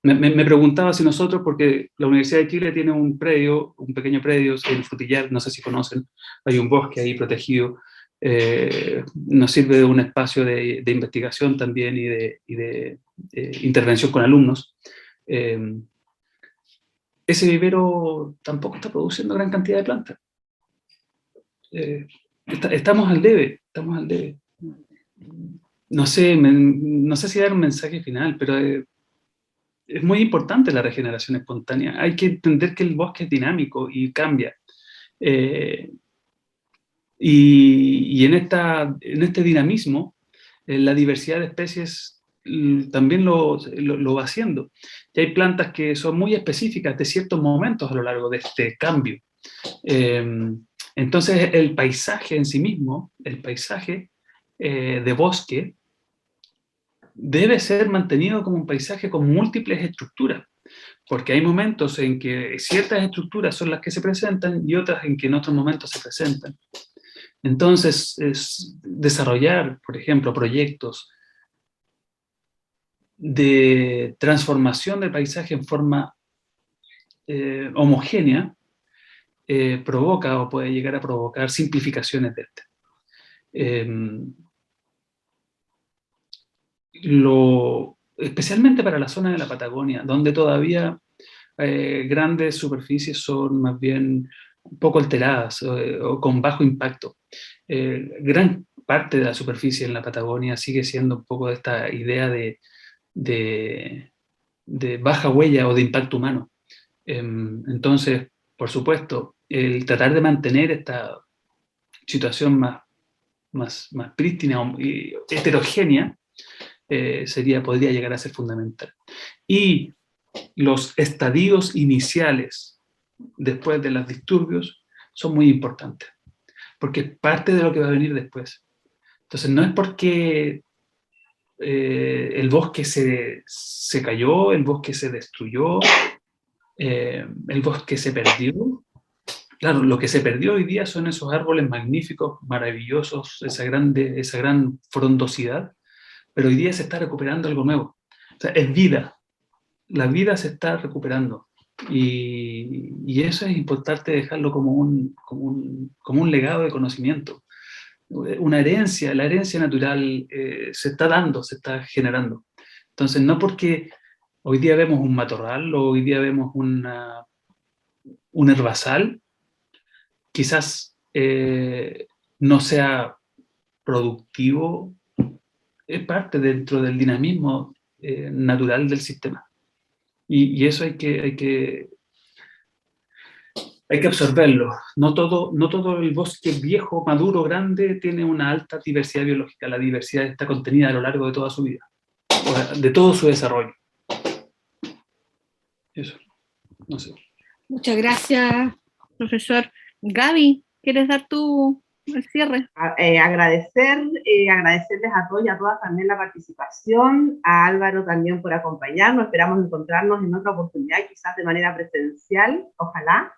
Me preguntaba si nosotros, porque la Universidad de Chile tiene un pequeño predio, el Frutillar, no sé si conocen, hay un bosque ahí protegido, nos sirve de un espacio de investigación también y de intervención con alumnos. Ese vivero tampoco está produciendo gran cantidad de plantas. Estamos al debe. No sé si dar un mensaje final, pero es muy importante la regeneración espontánea. Hay que entender que el bosque es dinámico y cambia. Y en este dinamismo, la diversidad de especies también lo va haciendo. Y hay plantas que son muy específicas de ciertos momentos a lo largo de este cambio. Entonces, el paisaje en sí mismo, el paisaje de bosque, debe ser mantenido como un paisaje con múltiples estructuras, porque hay momentos en que ciertas estructuras son las que se presentan y otras en que en otros momentos se presentan. Entonces, es desarrollar, por ejemplo, proyectos de transformación del paisaje en forma homogénea, provoca o puede llegar a provocar simplificaciones de este. Especialmente para la zona de la Patagonia, donde todavía grandes superficies son más bien un poco alteradas o con bajo impacto. Gran parte de la superficie en la Patagonia sigue siendo un poco de esta idea de baja huella o de impacto humano. Entonces, por supuesto, el tratar de mantener esta situación más prístina y heterogénea podría llegar a ser fundamental. Y los estadios iniciales después de los disturbios son muy importantes, porque es parte de lo que va a venir después. Entonces, no es porque el bosque se cayó, el bosque se destruyó, el bosque se perdió. Claro, lo que se perdió hoy día son esos árboles magníficos, maravillosos, esa gran frondosidad, pero hoy día se está recuperando algo nuevo. O sea, es vida. la vida se está recuperando. Y eso es importante dejarlo como un legado de conocimiento. Una herencia, la herencia natural se está dando, se está generando. Entonces, no porque hoy día vemos un matorral o hoy día vemos un herbazal, quizás no sea productivo, es parte dentro del dinamismo natural del sistema. Y eso hay que absorberlo. No todo el bosque viejo, maduro, grande, tiene una alta diversidad biológica. La diversidad está contenida a lo largo de toda su vida, de todo su desarrollo. Eso, no sé. Muchas gracias, profesor. Gaby, ¿quieres dar tú el cierre? Agradecerles a todos y a todas también la participación, a Álvaro también por acompañarnos. Esperamos encontrarnos en otra oportunidad, quizás de manera presencial, ojalá,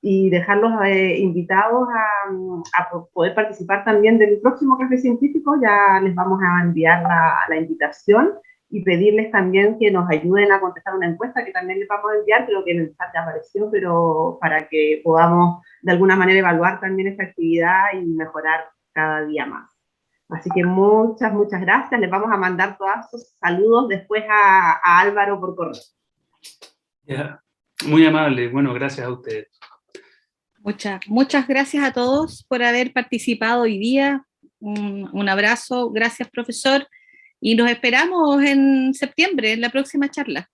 y dejarlos invitados a poder participar también del próximo Café Científico. Ya les vamos a enviar la invitación y pedirles también que nos ayuden a contestar una encuesta que también les vamos a enviar, creo que en el chat ya apareció, pero para que podamos de alguna manera evaluar también esta actividad y mejorar cada día más. Así que muchas gracias. Les vamos a mandar todos sus saludos después a Álvaro por correo. Yeah. Muy amable. Bueno, gracias a ustedes. Muchas gracias a todos por haber participado hoy día. Un abrazo. Gracias, profesor. Y nos esperamos en septiembre, en la próxima charla.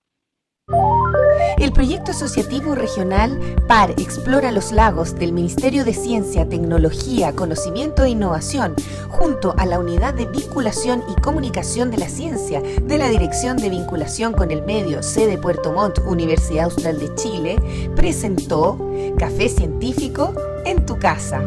El proyecto asociativo regional PAR Explora los Lagos del Ministerio de Ciencia, Tecnología, Conocimiento e Innovación, junto a la Unidad de Vinculación y Comunicación de la Ciencia de la Dirección de Vinculación con el Medio, sede Puerto Montt, Universidad Austral de Chile, presentó Café Científico en tu casa.